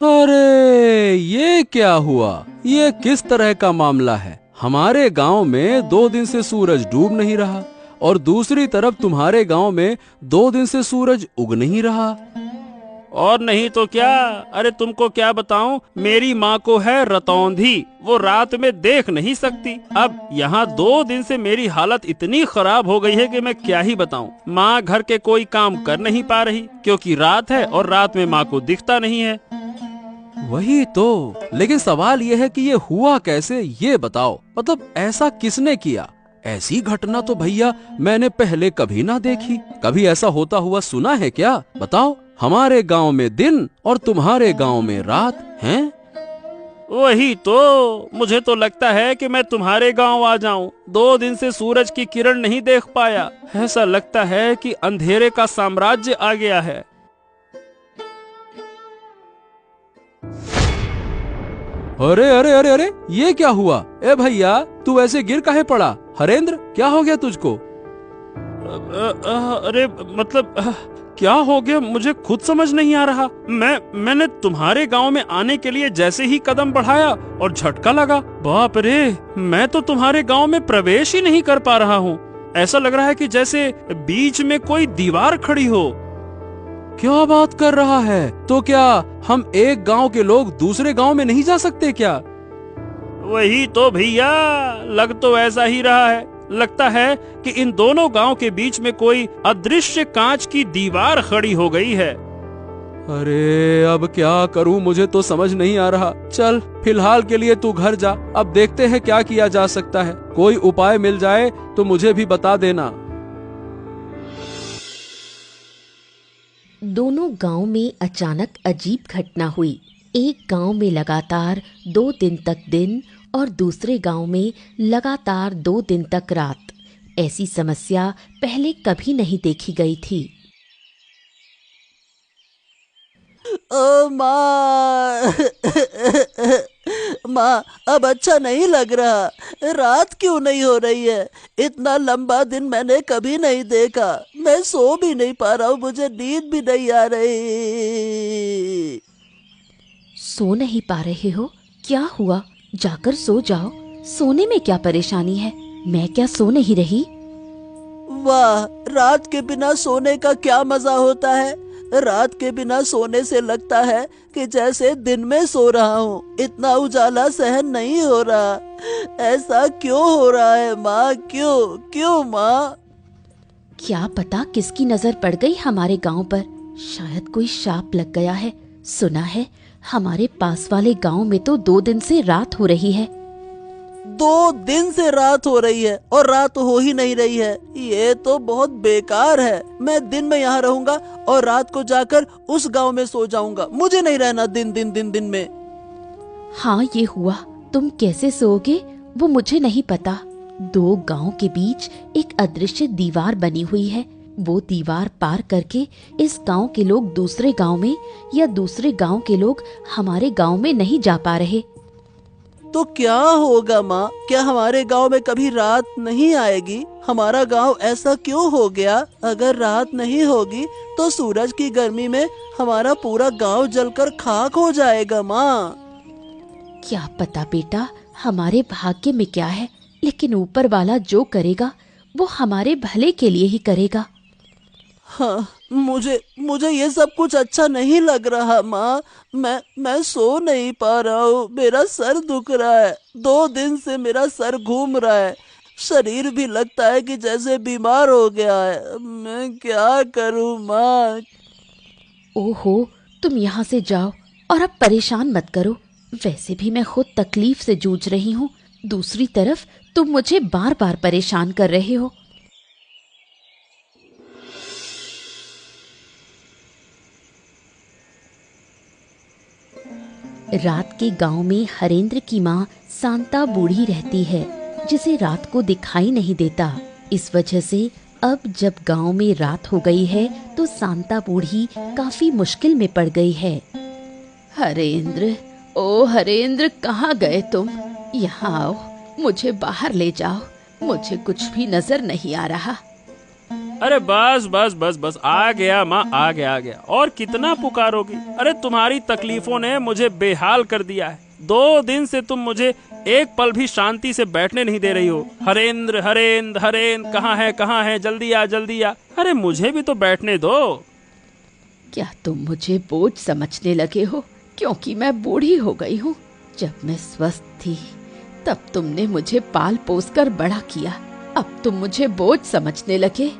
अरे ये क्या हुआ? ये किस तरह का मामला है? हमारे गांव में 2 दिन से सूरज डूब नहीं रहा और दूसरी तरफ तुम्हारे गांव में 2 दिन से सूरज उग नहीं रहा। और नहीं तो क्या। अरे तुमको क्या बताऊं, मेरी माँ को है रतौंधी, वो रात में देख नहीं सकती। अब यहाँ 2 दिन से मेरी हालत इतनी खराब हो गई है कि मैं क्या ही बताऊं। माँ घर के कोई काम कर नहीं पा रही क्योंकि रात है और रात में माँ को दिखता नहीं है। वही तो, लेकिन सवाल ये है कि ये हुआ कैसे, ये बताओ। मतलब ऐसा किसने किया? ऐसी घटना तो भैया मैंने पहले कभी ना देखी। कभी ऐसा होता हुआ सुना है क्या? बताओ। हमारे गांव में दिन और तुम्हारे गांव में रात हैं। वही तो, मुझे तो लगता है कि मैं तुम्हारे गांव आ जाऊं। 2 दिन से सूरज की किरण नहीं देख पाया। ऐसा लगता है कि अंधेरे का साम्राज्य आ गया है। अरे अरे अरे अरे, ये क्या हुआ? ए भैया, तू ऐसे गिर काहे पड़ा? हरेंद्र, क्या हो गया तुझको? अरे मतलब क्या हो गया, मुझे खुद समझ नहीं आ रहा। मैंने तुम्हारे गांव में आने के लिए जैसे ही कदम बढ़ाया और झटका लगा। बाप रे, मैं तो तुम्हारे गांव में प्रवेश ही नहीं कर पा रहा हूँ। ऐसा लग रहा है कि जैसे बीच में कोई दीवार खड़ी हो। क्या बात कर रहा है? तो क्या हम एक गांव के लोग दूसरे गांव में नहीं जा सकते क्या? वही तो भैया, लग तो ऐसा ही रहा है। लगता है कि इन दोनों गांव के बीच में कोई अदृश्य कांच की दीवार खड़ी हो गई है। अरे अब क्या करूं, मुझे तो समझ नहीं आ रहा। चल, फिलहाल के लिए तू घर जा। अब देखते हैं क्या किया जा सकता है। कोई उपाय मिल जाए तो मुझे भी बता देना। दोनों गांव में अचानक अजीब घटना हुई। एक गांव में लगातार 2 दिन तक दिन और दूसरे गांव में लगातार 2 दिन तक रात। ऐसी समस्या पहले कभी नहीं देखी गई थी। ओ माँ माँ, अब अच्छा नहीं लग रहा। रात क्यों नहीं हो रही है? इतना लंबा दिन मैंने कभी नहीं देखा। मैं सो भी नहीं पा रहा हूँ, मुझे नींद भी नहीं आ रही। सो नहीं पा रहे हो? क्या हुआ? जाकर सो जाओ। सोने में क्या परेशानी है? मैं क्या सो नहीं रही? वाह, रात के बिना सोने का क्या मजा होता है। रात के बिना सोने से लगता है कि जैसे दिन में सो रहा हूँ। इतना उजाला सहन नहीं हो रहा। ऐसा क्यों हो रहा है माँ? क्यों क्यों माँ? क्या पता किसकी नजर पड़ गई हमारे गांव पर। शायद कोई शाप लग गया है। सुना है हमारे पास वाले गांव में तो 2 दिन से रात हो रही है। 2 दिन से रात हो रही है और रात हो ही नहीं रही है। ये तो बहुत बेकार है। मैं दिन में यहाँ रहूंगा और रात को जाकर उस गांव में सो जाऊंगा। मुझे नहीं रहना दिन में। हाँ, ये हुआ। तुम कैसे सोओगे वो मुझे नहीं पता। 2 गांव के बीच एक अदृश्य दीवार बनी हुई है। वो दीवार पार करके इस गांव के लोग दूसरे गांव में या दूसरे गांव के लोग हमारे गांव में नहीं जा पा रहे। तो क्या होगा माँ? क्या हमारे गांव में कभी रात नहीं आएगी? हमारा गांव ऐसा क्यों हो गया? अगर रात नहीं होगी तो सूरज की गर्मी में हमारा पूरा गांव जलकर खाक हो जाएगा माँ। क्या पता बेटा, हमारे भाग्य में क्या है, लेकिन ऊपर वाला जो करेगा वो हमारे भले के लिए ही करेगा। हाँ, मुझे ये सब कुछ अच्छा नहीं लग रहा माँ। मैं सो नहीं पा रहा हूँ। मेरा सर दुख रहा है। 2 दिन से मेरा सर घूम रहा है। शरीर भी लगता है कि जैसे बीमार हो गया है। मैं क्या करूँ माँ? ओहो, तुम यहाँ से जाओ और अब परेशान मत करो। वैसे भी मैं खुद तकलीफ से जूझ रही हूँ। दूसरी तरफ तुम मुझे बार बार परेशान कर रहे हो। रात के गांव में हरेंद्र की माँ शांता बूढ़ी रहती है, जिसे रात को दिखाई नहीं देता। इस वजह से अब जब गांव में रात हो गई है तो शांता बूढ़ी काफी मुश्किल में पड़ गई है। हरेंद्र, ओ हरेंद्र, कहाँ गए तुम? यहाँ आओ, मुझे बाहर ले जाओ। मुझे कुछ भी नजर नहीं आ रहा। अरे बस बस बस बस, आ गया माँ, आ गया। और कितना पुकारोगी? अरे तुम्हारी तकलीफों ने मुझे बेहाल कर दिया है। 2 दिन से तुम मुझे एक पल भी शांति से बैठने नहीं दे रही हो। हरेंद्र हरेंद्र हरेंद्र, कहाँ है, जल्दी आ। अरे मुझे भी तो बैठने दो। क्या तुम मुझे बोझ समझने लगे हो क्योंकि मैं बूढ़ी हो गई हूँ? जब मैं स्वस्थ थी तब तुमने मुझे पाल पोस कर बड़ा किया, अब तुम मुझे बोझ समझने लगे।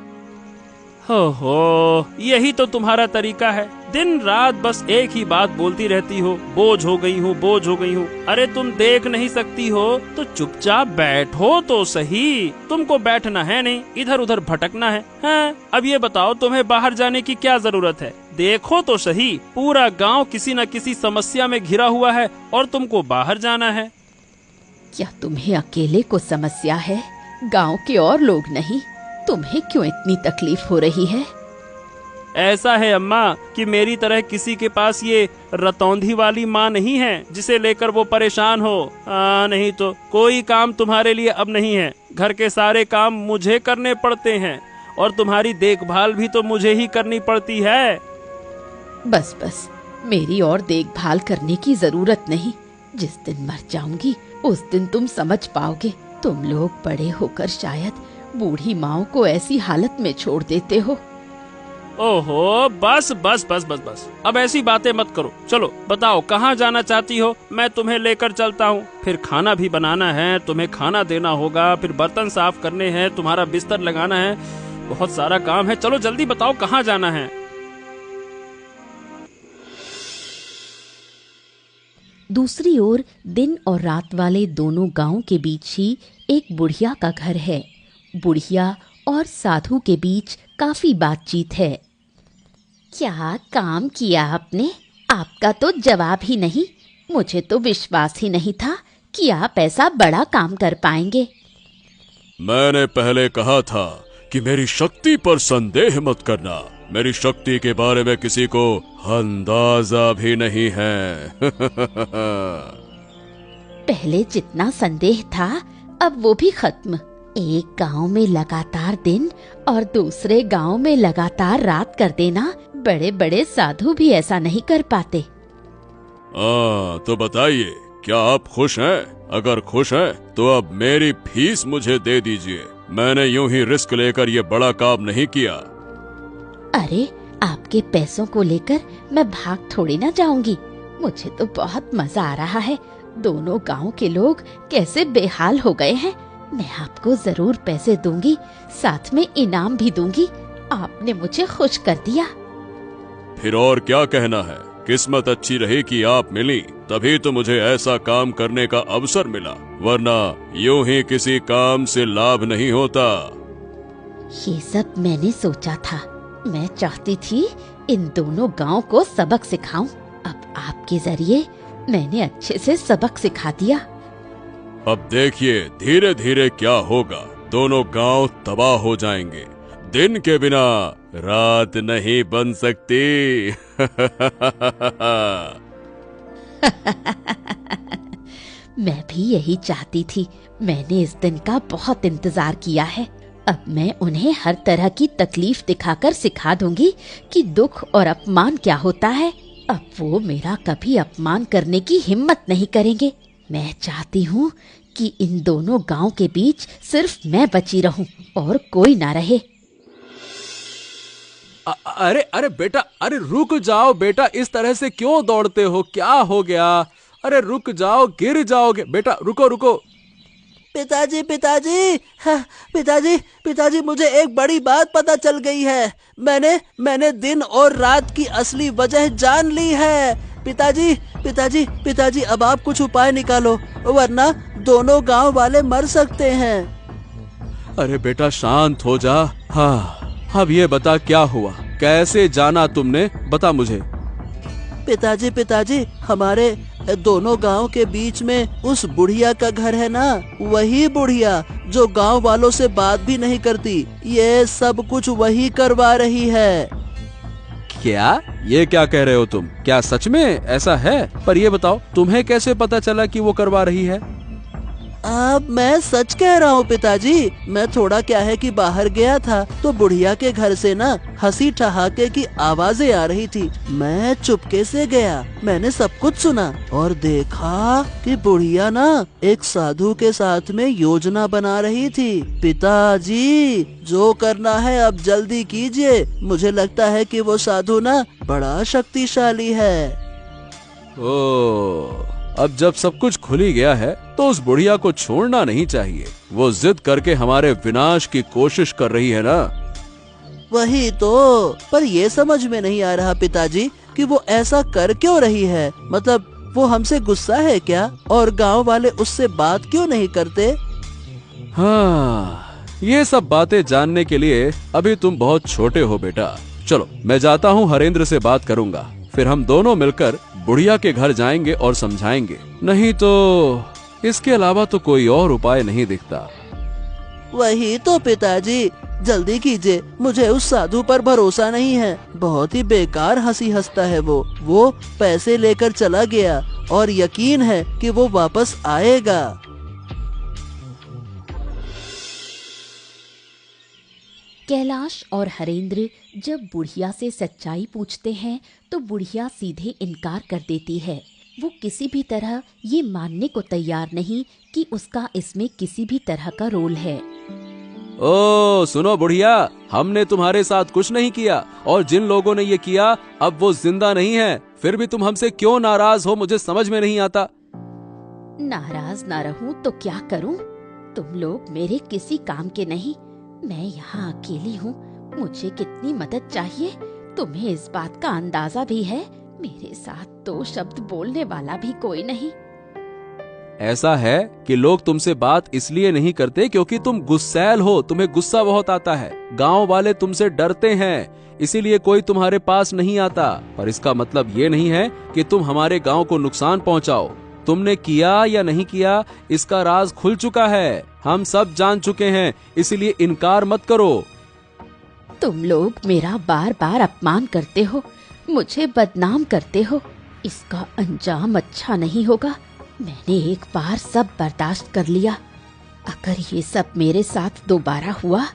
हो, यही तो तुम्हारा तरीका है। दिन रात बस एक ही बात बोलती रहती हो, बोझ हो गई हूँ। अरे तुम देख नहीं सकती हो तो चुपचाप बैठो तो सही। तुमको बैठना है नहीं, इधर उधर भटकना है। हाँ, अब ये बताओ तुम्हें बाहर जाने की क्या जरूरत है? देखो तो सही, पूरा गांव किसी न किसी समस्या में घिरा हुआ है और तुमको बाहर जाना है। क्या तुम्हें अकेले को समस्या है, गांव के और लोग नहीं? तुम्हें क्यों इतनी तकलीफ हो रही है? ऐसा है अम्मा कि मेरी तरह किसी के पास ये रतौंधी वाली माँ नहीं है जिसे लेकर वो परेशान हो। नहीं तो कोई काम तुम्हारे लिए अब नहीं है। घर के सारे काम मुझे करने पड़ते हैं और तुम्हारी देखभाल भी तो मुझे ही करनी पड़ती है। बस, मेरी और देखभाल करने की जरूरत नहीं। जिस दिन मर जाऊंगी उस दिन तुम समझ पाओगे। तुम लोग बड़े होकर शायद बूढ़ी माँ को ऐसी हालत में छोड़ देते हो। ओहो, बस। अब ऐसी बातें मत करो। चलो बताओ कहाँ जाना चाहती हो, मैं तुम्हें लेकर चलता हूँ। फिर खाना भी बनाना है, तुम्हें खाना देना होगा, फिर बर्तन साफ करने हैं, तुम्हारा बिस्तर लगाना है, बहुत सारा काम है। चलो जल्दी बताओ कहाँ जाना है। दूसरी ओर दिन और रात वाले दोनों गांव के बीच ही एक बुढ़िया का घर है। बुढ़िया और साधु के बीच काफी बातचीत है। क्या काम किया आपने? आपका तो जवाब ही नहीं। मुझे तो विश्वास ही नहीं था कि आप ऐसा बड़ा काम कर पाएंगे। मैंने पहले कहा था कि मेरी शक्ति पर संदेह मत करना। मेरी शक्ति के बारे में किसी को अंदाजा भी नहीं है। पहले जितना संदेह था अब वो भी खत्म। एक गांव में लगातार दिन और दूसरे गांव में लगातार रात कर देना, बड़े बड़े साधु भी ऐसा नहीं कर पाते। तो बताइए, क्या आप खुश हैं? अगर खुश हैं तो अब मेरी फीस मुझे दे दीजिए। मैंने यूं ही रिस्क लेकर ये बड़ा काम नहीं किया। अरे, आपके पैसों को लेकर मैं भाग थोड़ी ना जाऊंगी। मुझे तो बहुत मजा आ रहा है। दोनों गांव के लोग कैसे बेहाल हो गए हैं। मैं आपको जरूर पैसे दूंगी, साथ में इनाम भी दूंगी। आपने मुझे खुश कर दिया। फिर और क्या कहना है? किस्मत अच्छी रही कि आप मिली, तभी तो मुझे ऐसा काम करने का अवसर मिला, वरना यूं ही किसी काम से लाभ नहीं होता। ये सब मैंने सोचा था। मैं चाहती थी इन दोनों गांव को सबक सिखाऊं। अब आपके जरिए मैंने अच्छे से सबक सिखा दिया। अब देखिए धीरे धीरे क्या होगा। दोनों गांव तबाह हो जाएंगे। दिन के बिना रात नहीं बन सकती। मैं भी यही चाहती थी। मैंने इस दिन का बहुत इंतजार किया है। अब मैं उन्हें हर तरह की तकलीफ दिखाकर सिखा दूंगी कि दुख और अपमान क्या होता है। अब वो मेरा कभी अपमान करने की हिम्मत नहीं करेंगे। मैं चाहती हूँ कि इन दोनों गांव के बीच सिर्फ मैं बची रहूं और कोई ना रहे। अरे बेटा, अरे रुक जाओ बेटा, इस तरह से क्यों दौड़ते हो? क्या हो गया? अरे रुक जाओ, गिर जाओगे। बेटा रुको। पिताजी, मुझे एक बड़ी बात पता चल गई है। मैंने दिन और रात की असली वजह जान ली है। पिताजी, अब आप कुछ उपाय निकालो, वरना दोनों गांव वाले मर सकते हैं। अरे बेटा शांत हो जा। हाँ, अब ये बता क्या हुआ, कैसे जाना तुमने, बता मुझे। पिताजी, हमारे दोनों गांव के बीच में उस बुढ़िया का घर है ना, वही बुढ़िया जो गांव वालों से बात भी नहीं करती। ये सब कुछ वही करवा रही है। क्या? ये क्या कह रहे हो तुम? क्या सच में ऐसा है? पर ये बताओ, तुम्हें कैसे पता चला कि वो करवा रही है? अब मैं सच कह रहा हूँ पिताजी। मैं थोड़ा क्या है कि बाहर गया था तो बुढ़िया के घर से ना हंसी ठहाके की आवाजें आ रही थी। मैं चुपके से गया, मैंने सब कुछ सुना और देखा कि बुढ़िया ना एक साधु के साथ में योजना बना रही थी। पिताजी जो करना है अब जल्दी कीजिए, मुझे लगता है कि वो साधु ना बड़ा शक्तिशाली है। ओ, अब जब सब कुछ खुल ही गया है तो उस बुढ़िया को छोड़ना नहीं चाहिए। वो जिद करके हमारे विनाश की कोशिश कर रही है ना। वही तो, पर ये समझ में नहीं आ रहा पिताजी कि वो ऐसा कर क्यों रही है। मतलब वो हमसे गुस्सा है क्या, और गांव वाले उससे बात क्यों नहीं करते? हाँ, ये सब बातें जानने के लिए अभी तुम बहुत छोटे हो बेटा। चलो मैं जाता हूँ, हरेंद्र से बात करूंगा, फिर हम दोनों मिलकर बुढ़िया के घर जाएंगे और समझाएंगे। नहीं तो इसके अलावा तो कोई और उपाय नहीं दिखता। वही तो पिताजी, जल्दी कीजिए, मुझे उस साधु पर भरोसा नहीं है। बहुत ही बेकार हंसी हंसता है वो पैसे लेकर चला गया और यकीन है कि वो वापस आएगा। कैलाश और हरेंद्र जब बुढ़िया से सच्चाई पूछते हैं तो बुढ़िया सीधे इनकार कर देती है। वो किसी भी तरह ये मानने को तैयार नहीं कि उसका इसमें किसी भी तरह का रोल है। ओ सुनो बुढ़िया, हमने तुम्हारे साथ कुछ नहीं किया, और जिन लोगों ने ये किया अब वो जिंदा नहीं है। फिर भी तुम हमसे क्यों नाराज हो, मुझे समझ में नहीं आता। नाराज ना रहूं तो क्या करूं? तुम लोग मेरे किसी काम के नहीं। मैं यहाँ अकेली हूँ, मुझे कितनी मदद चाहिए तुम्हें इस बात का अंदाजा भी है। मेरे साथ दो शब्द बोलने वाला भी कोई नहीं। ऐसा है कि लोग तुमसे बात इसलिए नहीं करते क्योंकि तुम गुस्सैल हो, तुम्हें गुस्सा बहुत आता है। गांव वाले तुमसे डरते हैं, इसीलिए कोई तुम्हारे पास नहीं आता। पर इसका मतलब ये नहीं है कि तुम हमारे गांव को नुकसान पहुंचाओ। तुमने किया या नहीं किया इसका राज खुल चुका है, हम सब जान चुके हैं, इसलिए इनकार मत करो। तुम लोग मेरा बार बार अपमान करते हो, मुझे बदनाम करते हो। इसका अंजाम अच्छा नहीं होगा। मैंने एक बार सब बर्दाश्त कर लिया। अगर ये सब मेरे साथ दोबारा हुआ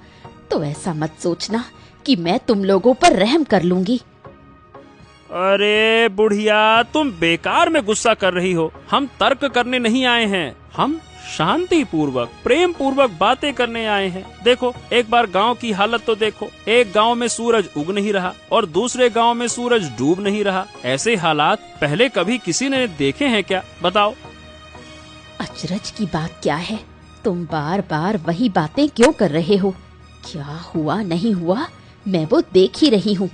तो ऐसा मत सोचना कि मैं तुम लोगों पर रहम कर लूंगी। अरे बुढ़िया, तुम बेकार में गुस्सा कर रही हो। हम तर्क करने नहीं आए हैं, हम शांति पूर्वक प्रेम पूर्वक बातें करने आए हैं। देखो एक बार गांव की हालत तो देखो। एक गांव में सूरज उग नहीं रहा और दूसरे गांव में सूरज डूब नहीं रहा। ऐसे हालात पहले कभी किसी ने देखे हैं क्या, बताओ? अचरज की बात क्या है, तुम बार बार वही बातें क्यों कर रहे हो? क्या हुआ नहीं हुआ मैं वो देख ही रही हूँ।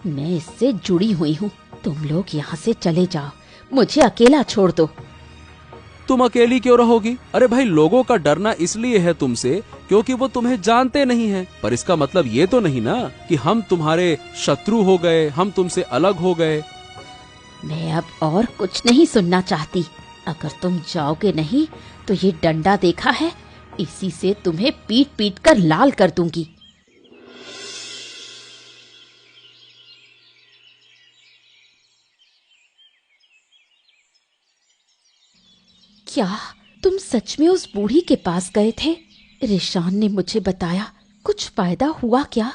मैं इससे जुड़ी हुई हूँ। तुम लोग यहाँ से चले जाओ, मुझे अकेला छोड़ दो। तुम अकेली क्यों रहोगी? अरे भाई, लोगों का डरना इसलिए है तुमसे क्योंकि वो तुम्हें जानते नहीं हैं। पर इसका मतलब ये तो नहीं ना कि हम तुम्हारे शत्रु हो गए, हम तुमसे अलग हो गए। मैं अब और कुछ नहीं सुनना चाहती। अगर तुम जाओगे नहीं तो ये डंडा देखा है, इसी से तुम्हें पीट पीट कर लाल कर दूंगी। क्या तुम सच में उस बूढ़ी के पास गए थे? रिशान ने मुझे बताया, कुछ फायदा हुआ क्या?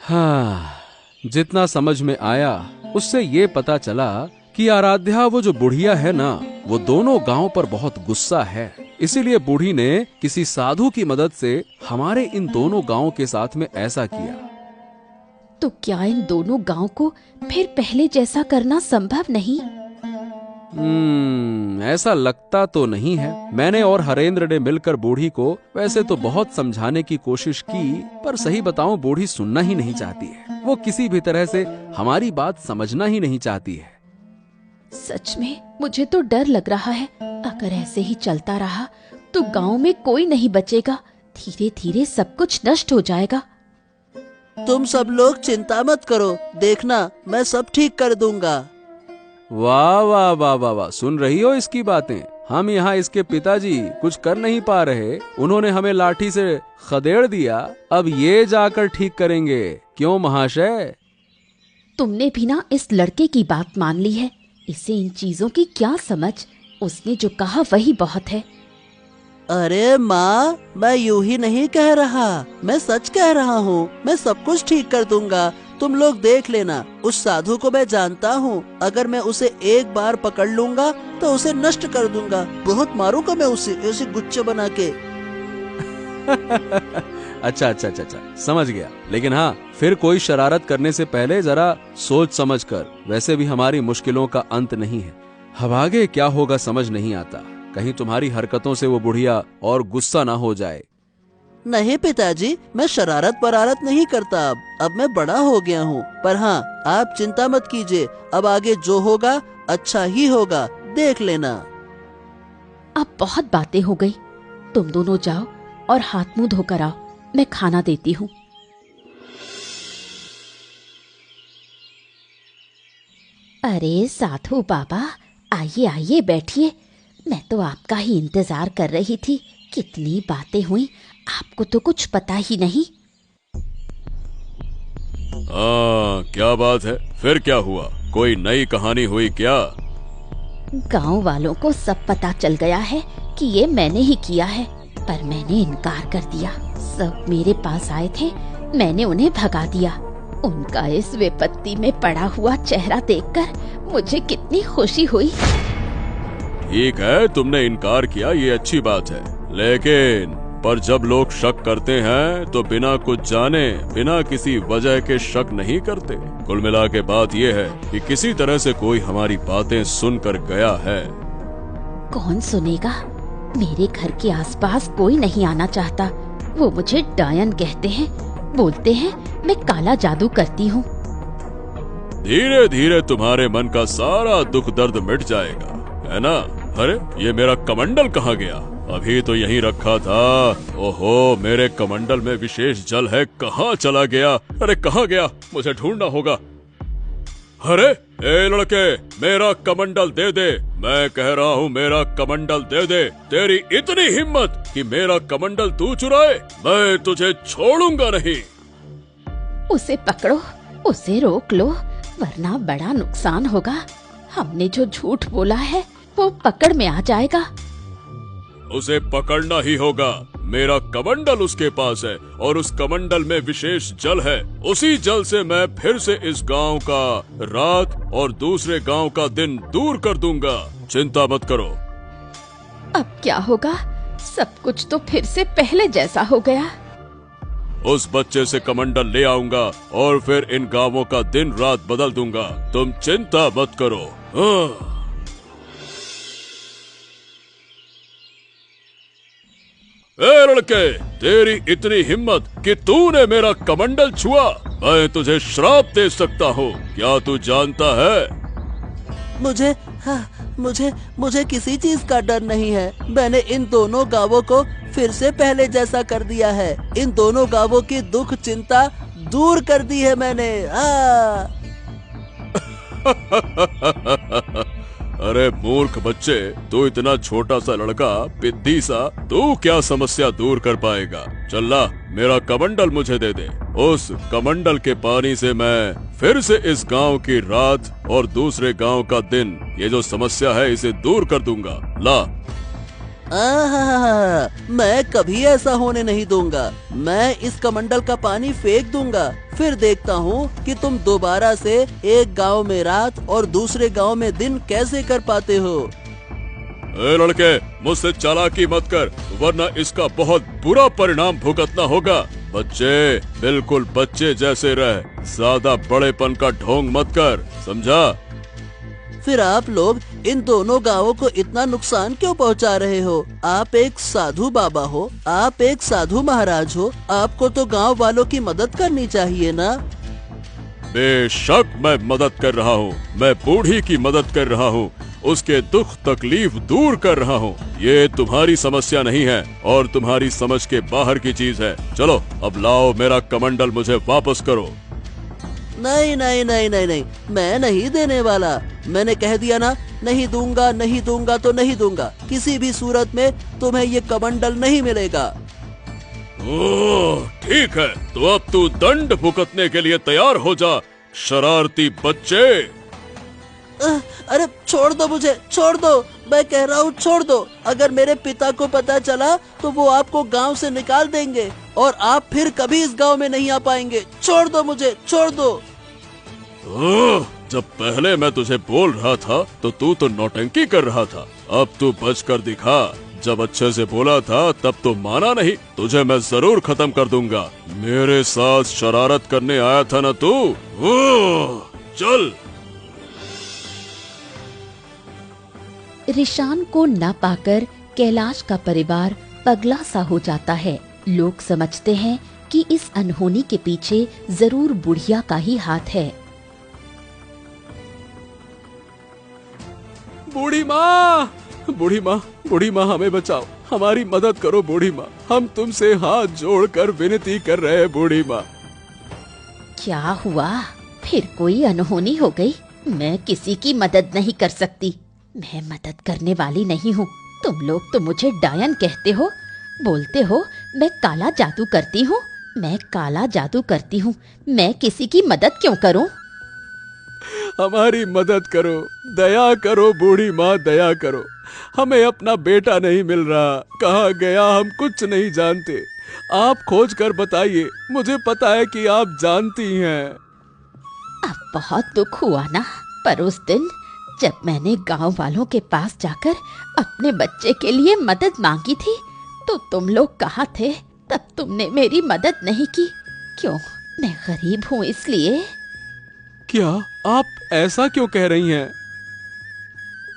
हाँ, जितना समझ में आया उससे ये पता चला कि आराध्या, वो जो बुढ़िया है ना, वो दोनों गांव पर बहुत गुस्सा है। इसीलिए बूढ़ी ने किसी साधु की मदद से हमारे इन दोनों गांव के साथ में ऐसा किया। तो क्या इन दोनों गांव को फिर पहले जैसा करना संभव नहीं? ऐसा लगता तो नहीं है। मैंने और हरेंद्र ने मिलकर बूढ़ी को वैसे तो बहुत समझाने की कोशिश की, पर सही बताऊं बूढ़ी सुनना ही नहीं चाहती है। वो किसी भी तरह से हमारी बात समझना ही नहीं चाहती है। सच में मुझे तो डर लग रहा है। अगर ऐसे ही चलता रहा तो गांव में कोई नहीं बचेगा। धीरे धीरे सब कुछ नष्ट हो जाएगा। तुम सब लोग चिंता मत करो, देखना मैं सब ठीक कर दूंगा। वाह वाह वाह वाह वाह, सुन रही हो इसकी बातें? हम यहाँ इसके पिताजी कुछ कर नहीं पा रहे, उन्होंने हमें लाठी से खदेड़ दिया, अब ये जाकर ठीक करेंगे। क्यों महाशय? तुमने भी ना इस लड़के की बात मान ली है। इसे इन चीजों की क्या समझ? उसने जो कहा वही बहुत है। अरे माँ, मैं यूं ही नहीं कह रहा, मैं सच कह रहा हूँ। मैं सब कुछ ठीक कर दूंगा, तुम लोग देख लेना। उस साधु को मैं जानता हूँ, अगर मैं उसे एक बार पकड़ लूंगा तो उसे नष्ट कर दूंगा। बहुत मारूंगा मैं उसे, ऐसे गुच्छे बना के। अच्छा अच्छा अच्छा अच्छा, समझ गया। लेकिन हाँ, फिर कोई शरारत करने से पहले जरा सोच समझ कर। वैसे भी हमारी मुश्किलों का अंत नहीं है। अब आगे क्या होगा समझ नहीं आता। कहीं तुम्हारी हरकतों से वो बुढ़िया और गुस्सा ना हो जाए। नहीं पिताजी, मैं शरारत परारत नहीं करता। अब मैं बड़ा हो गया हूँ। पर हाँ, आप चिंता मत कीजिए, अब आगे जो होगा अच्छा ही होगा, देख लेना। अब बहुत बातें हो गई, तुम दोनों जाओ और हाथ मुंह धोकर आओ, मैं खाना देती हूँ। अरे साधु बाबा, आइए आइए बैठिए। मैं तो आपका ही इंतजार कर रही थी। कितनी बातें हुई, आपको तो कुछ पता ही नहीं। क्या बात है? फिर क्या हुआ? कोई नई कहानी हुई क्या? गांव वालों को सब पता चल गया है कि ये मैंने ही किया है, पर मैंने इनकार कर दिया। सब मेरे पास आए थे, मैंने उन्हें भगा दिया। उनका इस विपत्ति में पड़ा हुआ चेहरा देखकर मुझे कितनी खुशी हुई। ठीक है, तुमने इनकार किया, ये अच्छी बात है। लेकिन पर जब लोग शक करते हैं तो बिना कुछ जाने, बिना किसी वजह के शक नहीं करते। कुल मिला के बात ये है कि किसी तरह से कोई हमारी बातें सुनकर गया है। कौन सुनेगा? मेरे घर के आसपास कोई नहीं आना चाहता। वो मुझे डायन कहते हैं, बोलते हैं मैं काला जादू करती हूँ। धीरे धीरे तुम्हारे मन का सारा दुख दर्द मिट जाएगा, है ना? अरे ये मेरा कमंडल कहाँ गया? अभी तो यहीं रखा था। ओहो, मेरे कमंडल में विशेष जल है, कहाँ चला गया? अरे कहाँ गया? मुझे ढूंढना होगा। अरे ए लड़के, मेरा कमंडल दे दे। मैं कह रहा हूँ मेरा कमंडल दे दे। तेरी इतनी हिम्मत कि मेरा कमंडल तू चुराए? मैं तुझे छोड़ूंगा नहीं। उसे पकड़ो, उसे रोक लो, वरना बड़ा नुकसान होगा। हमने जो झूठ बोला है वो पकड़ में आ जाएगा। उसे पकड़ना ही होगा। मेरा कमंडल उसके पास है और उस कमंडल में विशेष जल है। उसी जल से मैं फिर से इस गांव का रात और दूसरे गांव का दिन दूर कर दूंगा। चिंता मत करो। अब क्या होगा? सब कुछ तो फिर से पहले जैसा हो गया। उस बच्चे से कमंडल ले आऊंगा और फिर इन गांवों का दिन रात बदल दूंगा। तुम चिंता मत करो। ए लड़के, तेरी इतनी हिम्मत कि तूने मेरा कमंडल छुआ, मैं तुझे श्राप दे सकता हूँ। क्या तू जानता है? मुझे किसी चीज का डर नहीं है। मैंने इन दोनों गांवों को फिर से पहले जैसा कर दिया है। इन दोनों गांवों की दुख चिंता दूर कर दी है मैंने। अरे मूर्ख बच्चे, तू इतना छोटा सा लड़का, पिद्दी सा, तू क्या समस्या दूर कर पाएगा? चल ला, मेरा कमंडल मुझे दे दे। उस कमंडल के पानी से मैं फिर से इस गांव की रात और दूसरे गांव का दिन, ये जो समस्या है इसे दूर कर दूंगा। ला। मैं कभी ऐसा होने नहीं दूंगा। मैं इस कमंडल का पानी फेंक दूंगा, फिर देखता हूँ कि तुम दोबारा से एक गांव में रात और दूसरे गांव में दिन कैसे कर पाते हो। ए लड़के, मुझसे चालाकी मत कर, वरना इसका बहुत बुरा परिणाम भुगतना होगा। बच्चे, बिल्कुल बच्चे जैसे रह, ज्यादा बड़ेपन का ढोंग मत कर, समझा? फिर आप लोग इन दोनों गांवों को इतना नुकसान क्यों पहुंचा रहे हो? आप एक साधु बाबा हो, आप एक साधु महाराज हो, आपको तो गांव वालों की मदद करनी चाहिए ना? बेशक मैं मदद कर रहा हूँ। मैं बूढ़ी की मदद कर रहा हूँ, उसके दुख तकलीफ दूर कर रहा हूँ। ये तुम्हारी समस्या नहीं है और तुम्हारी समझ के बाहर की चीज है। चलो अब लाओ, मेरा कमंडल मुझे वापस करो। नहीं नहीं नहीं नहीं नहीं, मैं नहीं देने वाला। मैंने कह दिया ना, नहीं दूंगा, नहीं दूंगा तो नहीं दूंगा। किसी भी सूरत में तुम्हें ये कमंडल नहीं मिलेगा। ओह, ठीक है, तो अब तू दंड भुगतने के लिए तैयार हो जा, शरारती बच्चे। अरे छोड़ दो मुझे, छोड़ दो, मैं कह रहा हूँ छोड़ दो। अगर मेरे पिता को पता चला तो वो आपको गांव से निकाल देंगे और आप फिर कभी इस गांव में नहीं आ पाएंगे। छोड़ दो मुझे, छोड़ दो। जब पहले मैं तुझे बोल रहा था तो तू तो नौटंकी कर रहा था, अब तू बच कर दिखा। जब अच्छे से बोला था तब तो माना नहीं, तुझे मैं जरूर खत्म कर दूंगा। मेरे साथ शरारत करने आया था ना तू? चल। रिशान को न पाकर कैलाश का परिवार पगला सा हो जाता है। लोग समझते हैं कि इस अनहोनी के पीछे जरूर बुढ़िया का ही हाथ है। बूढ़ी माँ, बूढ़ी माँ, बूढ़ी माँ, हमें बचाओ, हमारी मदद करो बूढ़ी माँ, हम तुमसे हाथ जोड़कर विनती कर रहे हैं बूढ़ी माँ। क्या हुआ? फिर कोई अनहोनी हो गई? मैं किसी की मदद नहीं कर सकती, मैं मदद करने वाली नहीं हूँ। तुम लोग तो मुझे डायन कहते हो, बोलते हो मैं काला जादू करती हूँ। मैं काला जादू करती हूँ, मैं किसी की मदद क्यों करूँ? हमारी मदद करो, दया करो बूढ़ी माँ, दया करो। हमें अपना बेटा नहीं मिल रहा, कहाँ गया हम कुछ नहीं जानते। आप खोज कर बताइए, मुझे पता है कि आप जानती हैं। अब बहुत दुख हुआ ना, पर उस दिन जब मैंने गांव वालों के पास जाकर अपने बच्चे के लिए मदद मांगी थी तो तुम लोग कहाँ थे? तब तुमने मेरी मदद नहीं की। क्यों? मैं गरीब हूँ इसलिए? क्या आप ऐसा क्यों कह रही हैं?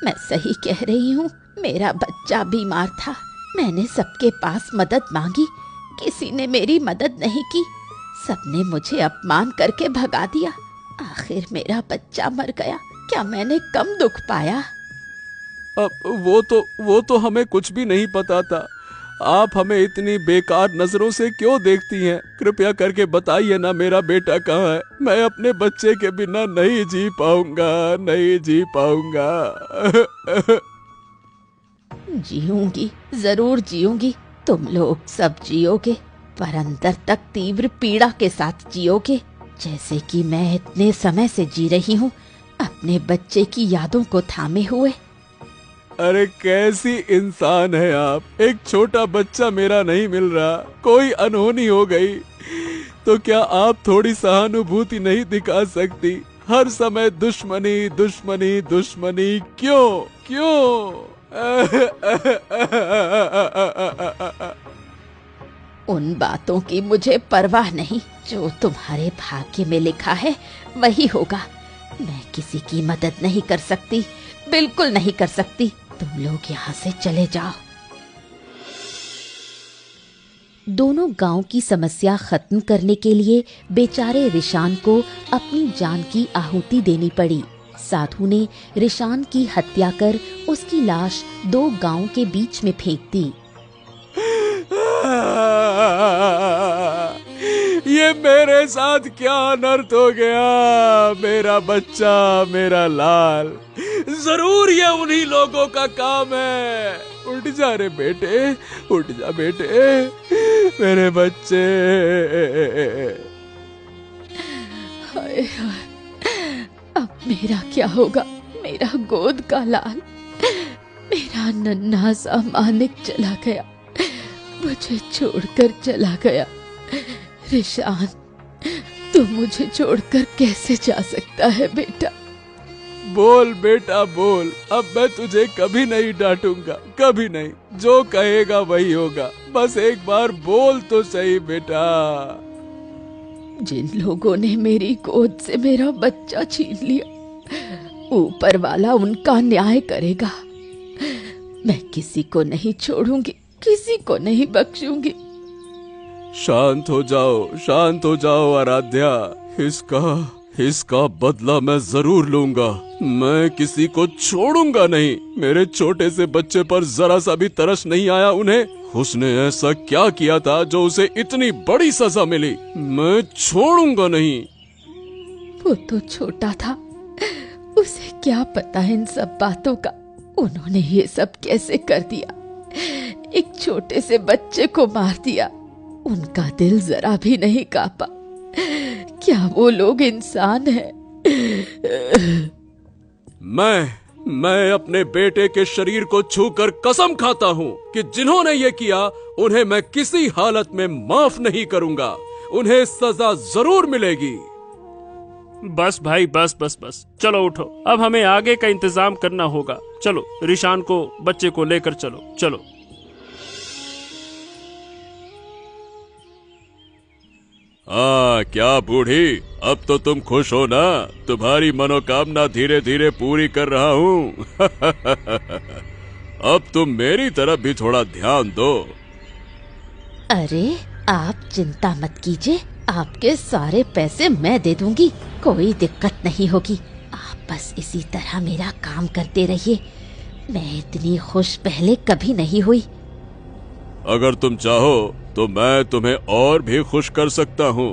मैं सही कह रही हूँ, मेरा बच्चा बीमार था, मैंने सबके पास मदद मांगी, किसी ने मेरी मदद नहीं की, सबने मुझे अपमान करके भगा दिया। आखिर मेरा बच्चा मर गया, क्या मैंने कम दुख पाया? अब वो तो हमें कुछ भी नहीं पता था। आप हमें इतनी बेकार नजरों से क्यों देखती हैं? कृपया करके बताइए ना, मेरा बेटा कहाँ है? मैं अपने बच्चे के बिना नहीं जी पाऊंगा, नहीं जी पाऊंगा। जीऊंगी, जरूर जीऊंगी। तुम लोग सब जियोगे, पर अंदर तक तीव्र पीड़ा के साथ जियोगे, जैसे कि मैं इतने समय से जी रही हूँ, अपने बच्चे की यादों को थामे हुए। अरे कैसी इंसान है आप! एक छोटा बच्चा मेरा नहीं मिल रहा, कोई अनहोनी हो गई तो क्या आप थोड़ी सहानुभूति नहीं दिखा सकती? हर समय दुश्मनी दुश्मनी दुश्मनी, क्यों क्यों? उन बातों की मुझे परवाह नहीं, जो तुम्हारे भाग्य में लिखा है वही होगा। मैं किसी की मदद नहीं कर सकती, बिल्कुल नहीं कर सकती। तुम लोग यहाँ से चले जाओ। दोनों गांव की समस्या खत्म करने के लिए बेचारे रिशान को अपनी जान की आहुति देनी पड़ी। साधु ने रिशान की हत्या कर उसकी लाश 2 गांव के बीच में फेंक दी। ये मेरे साथ क्या अनर्थ हो गया? मेरा बच्चा, मेरा लाल, जरूर ये उन्हीं लोगों का काम है। उठ जा रे बेटे, उठ जा बेटे, मेरे बच्चे। हाय हाय, अब मेरा क्या होगा? मेरा गोद का लाल, मेरा नन्हा सा मानिक चला गया, मुझे छोड़कर चला गया। रिशान, तू मुझे छोड़कर कैसे जा सकता है बेटा? बोल बेटा बोल, अब मैं तुझे कभी नहीं डांटूंगा, कभी नहीं। जो कहेगा वही होगा, बस एक बार बोल तो सही बेटा। जिन लोगों ने मेरी गोद से मेरा बच्चा छीन लिया, ऊपर वाला उनका न्याय करेगा। मैं किसी को नहीं छोड़ूंगी, किसी को नहीं बख्शूंगी। शांत हो जाओ, शांत हो जाओ आराध्या। इसका बदला मैं जरूर लूंगा। मैं किसी को छोड़ूंगा नहीं। मेरे छोटे से बच्चे पर जरा सा भी तरस नहीं आया उन्हें। उसने ऐसा क्या किया था जो उसे इतनी बड़ी सजा मिली? मैं छोड़ूंगा नहीं। वो तो छोटा था, उसे क्या पता इन सब बातों का। उन्होंने ये सब कैसे कर दिया? एक छोटे से बच्चे को मार दिया। उनका दिल जरा भी नहीं कांपा। क्या वो लोग इंसान हैं? मैं अपने बेटे के शरीर को छूकर कसम खाता हूँ कि जिन्होंने ये किया उन्हें मैं किसी हालत में माफ नहीं करूंगा। उन्हें सजा जरूर मिलेगी। बस भाई बस बस बस, चलो उठो, अब हमें आगे का इंतजाम करना होगा। चलो रिशान को, बच्चे को लेकर चलो चलो। हाँ क्या बूढ़ी, अब तो तुम खुश हो ना? तुम्हारी मनोकामना धीरे धीरे पूरी कर रहा हूँ। अब तुम मेरी तरफ भी थोड़ा ध्यान दो। अरे आप चिंता मत कीजिए, आपके सारे पैसे मैं दे दूंगी, कोई दिक्कत नहीं होगी। आप बस इसी तरह मेरा काम करते रहिए। मैं इतनी खुश पहले कभी नहीं हुई। अगर तुम चाहो तो मैं तुम्हें और भी खुश कर सकता हूँ।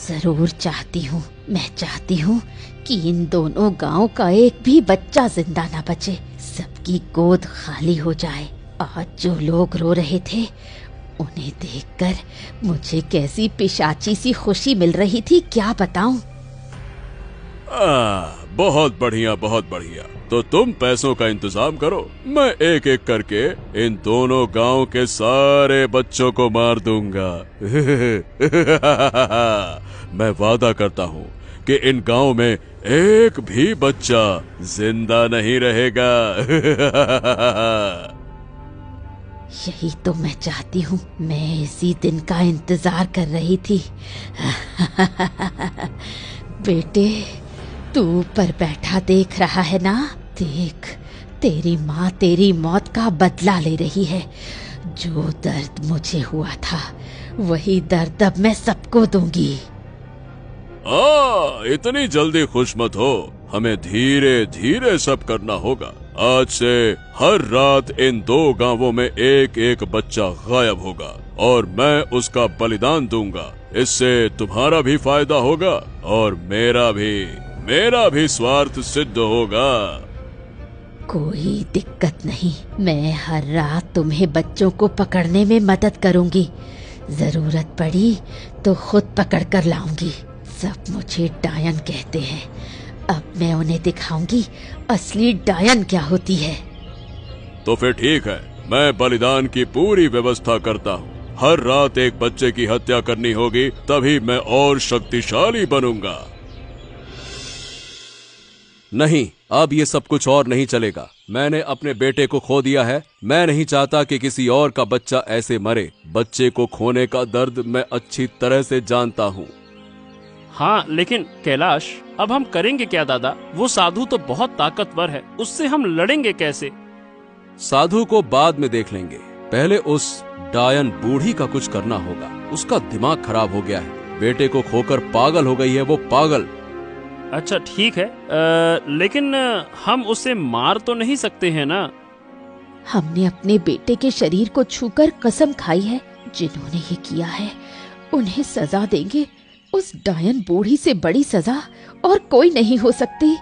जरूर चाहती हूँ। मैं चाहती हूँ कि इन दोनों गांव का एक भी बच्चा जिंदा न बचे, सबकी गोद खाली हो जाए। आज जो लोग रो रहे थे उन्हें देखकर मुझे कैसी पिशाची सी खुशी मिल रही थी, क्या बताऊं। बहुत बढ़िया बहुत बढ़िया। तो तुम पैसों का इंतजाम करो, मैं एक एक करके इन दोनों गांव के सारे बच्चों को मार दूंगा। मैं वादा करता हूँ कि इन गांव में एक भी बच्चा जिंदा नहीं रहेगा। यही तो मैं चाहती हूँ, मैं इसी दिन का इंतजार कर रही थी। बेटे तू ऊपर बैठा देख रहा है ना, देख तेरी माँ तेरी मौत का बदला ले रही है। जो दर्द मुझे हुआ था वही दर्द अब मैं सबको दूंगी। इतनी जल्दी खुश मत हो, हमें धीरे धीरे सब करना होगा। आज से हर रात इन दो गांवों में एक एक बच्चा गायब होगा और मैं उसका बलिदान दूंगा। इससे तुम्हारा भी फायदा होगा और मेरा भी स्वार्थ सिद्ध होगा। कोई दिक्कत नहीं, मैं हर रात तुम्हें बच्चों को पकड़ने में मदद करूंगी। जरूरत पड़ी तो खुद पकड़ कर लाऊंगी। सब मुझे डायन कहते हैं, अब मैं उन्हें दिखाऊंगी असली डायन क्या होती है। तो फिर ठीक है, मैं बलिदान की पूरी व्यवस्था करता हूँ। हर रात एक बच्चे की हत्या करनी होगी, तभी मैं और शक्तिशाली बनूंगा। नहीं, अब ये सब कुछ और नहीं चलेगा। मैंने अपने बेटे को खो दिया है, मैं नहीं चाहता कि किसी और का बच्चा ऐसे मरे। बच्चे को खोने का दर्द मैं अच्छी तरह से जानता हूँ। हाँ लेकिन कैलाश, अब हम करेंगे क्या दादा? वो साधु तो बहुत ताकतवर है, उससे हम लड़ेंगे कैसे? साधु को बाद में देख लेंगे, पहले उस डायन बूढ़ी का कुछ करना होगा। उसका दिमाग खराब हो गया है, बेटे को खोकर पागल हो गई है वो पागल। अच्छा ठीक है, लेकिन हम उसे मार तो नहीं सकते हैं ना? हमने अपने बेटे के शरीर को छूकर कसम खाई है, जिन्होंने ये किया है उन्हें सजा देंगे। उस डायन बूढ़ी से बड़ी सजा और कोई नहीं हो सकती।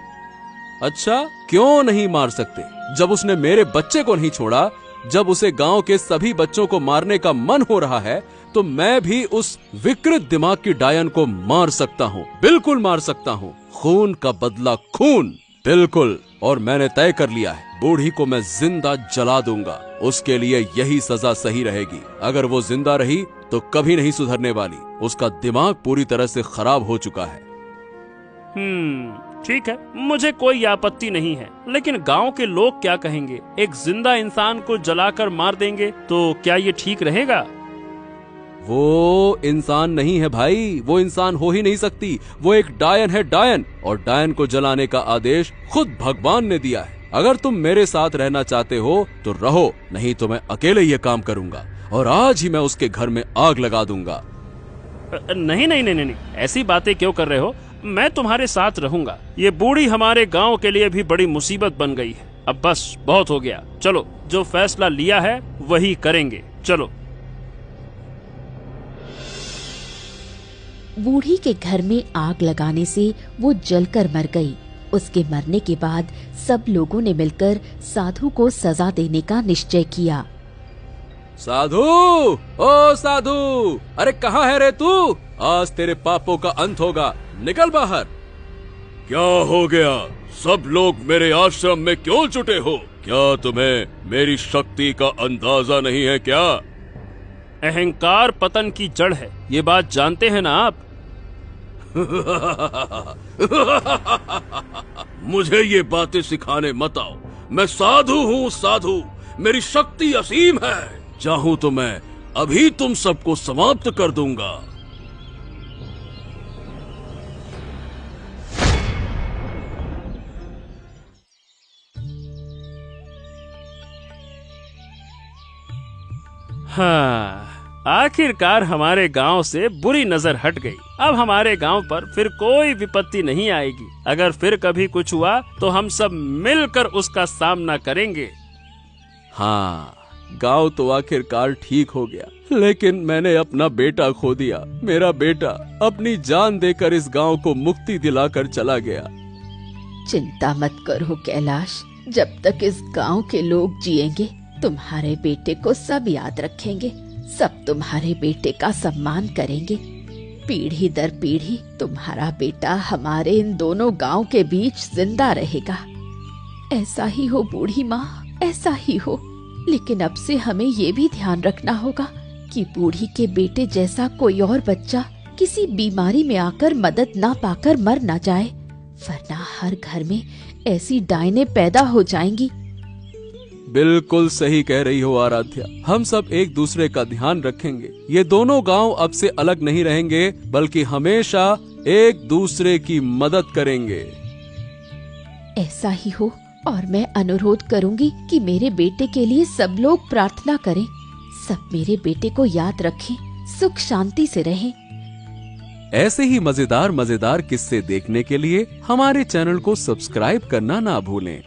अच्छा, क्यों नहीं मार सकते? जब उसने मेरे बच्चे को नहीं छोड़ा, जब उसे गांव के सभी बच्चों को मारने का मन हो रहा है, तो मैं भी उस विकृत दिमाग की डायन को मार सकता हूँ, बिल्कुल मार सकता हूँ। खून का बदला खून, बिल्कुल। और मैंने तय कर लिया है, बूढ़ी को मैं जिंदा जला दूंगा। उसके लिए यही सजा सही रहेगी। अगर वो जिंदा रही तो कभी नहीं सुधरने वाली। उसका दिमाग पूरी तरह से खराब हो चुका है। ठीक है, मुझे कोई आपत्ति नहीं है, लेकिन गांव के लोग क्या कहेंगे? एक जिंदा इंसान को जलाकर मार देंगे तो क्या ये ठीक रहेगा? वो इंसान नहीं है भाई, वो इंसान हो ही नहीं सकती। वो एक डायन है, डायन। और डायन को जलाने का आदेश खुद भगवान ने दिया है। अगर तुम मेरे साथ रहना चाहते हो तो रहो, नहीं तो मैं अकेले ये काम करूंगा और आज ही मैं उसके घर में आग लगा दूंगा। नहीं नहीं नहीं नहीं, ऐसी बातें क्यों कर रहे हो? मैं तुम्हारे साथ रहूंगा। ये बूढ़ी हमारे गांव के लिए भी बड़ी मुसीबत बन गई है। अब बस बहुत हो गया, चलो जो फैसला लिया है वही करेंगे, चलो। बूढ़ी के घर में आग लगाने से वो जलकर मर गई। उसके मरने के बाद सब लोगों ने मिलकर साधु को सजा देने का निश्चय किया। साधु, ओ साधु, अरे कहाँ है रे तू? आज तेरे पापों का अंत होगा, निकल बाहर। क्या हो गया? सब लोग मेरे आश्रम में क्यों जुटे हो? क्या तुम्हें मेरी शक्ति का अंदाजा नहीं है क्या? अहंकार पतन की जड़ है, ये बात जानते हैं ना आप? मुझे ये बातें सिखाने मत आओ। मैं साधु हूँ, साधु। मेरी शक्ति असीम है। चाहूँ तो मैं अभी तुम सबको समाप्त कर दूंगा। हाँ, आखिरकार हमारे गांव से बुरी नजर हट गई। अब हमारे गांव पर फिर कोई विपत्ति नहीं आएगी। अगर फिर कभी कुछ हुआ तो हम सब मिलकर उसका सामना करेंगे। हाँ, गांव तो आखिरकार ठीक हो गया, लेकिन मैंने अपना बेटा खो दिया। मेरा बेटा अपनी जान देकर इस गांव को मुक्ति दिलाकर चला गया। चिंता मत करो कैलाश, जब तक इस गांव के लोग जिएंगे तुम्हारे बेटे को सब याद रखेंगे, सब तुम्हारे बेटे का सम्मान करेंगे। पीढ़ी दर पीढ़ी तुम्हारा बेटा हमारे इन दोनों गांव के बीच जिंदा रहेगा। ऐसा ही हो बूढ़ी माँ, ऐसा ही हो। लेकिन अब से हमें ये भी ध्यान रखना होगा कि बूढ़ी के बेटे जैसा कोई और बच्चा किसी बीमारी में आकर मदद ना पाकर मर ना जाए, वरना हर घर में ऐसी डायनें पैदा हो जाएंगी। बिल्कुल सही कह रही हो आराध्या। हम सब एक दूसरे का ध्यान रखेंगे। ये दोनों गांव अब से अलग नहीं रहेंगे, बल्कि हमेशा एक दूसरे की मदद करेंगे। ऐसा ही हो। और मैं अनुरोध करूंगी कि मेरे बेटे के लिए सब लोग प्रार्थना करें। सब मेरे बेटे को याद रखें, सुख शांति से रहें। ऐसे ही मजेदार मजेदार किस्से देखने के लिए हमारे चैनल को सब्सक्राइब करना ना भूलें।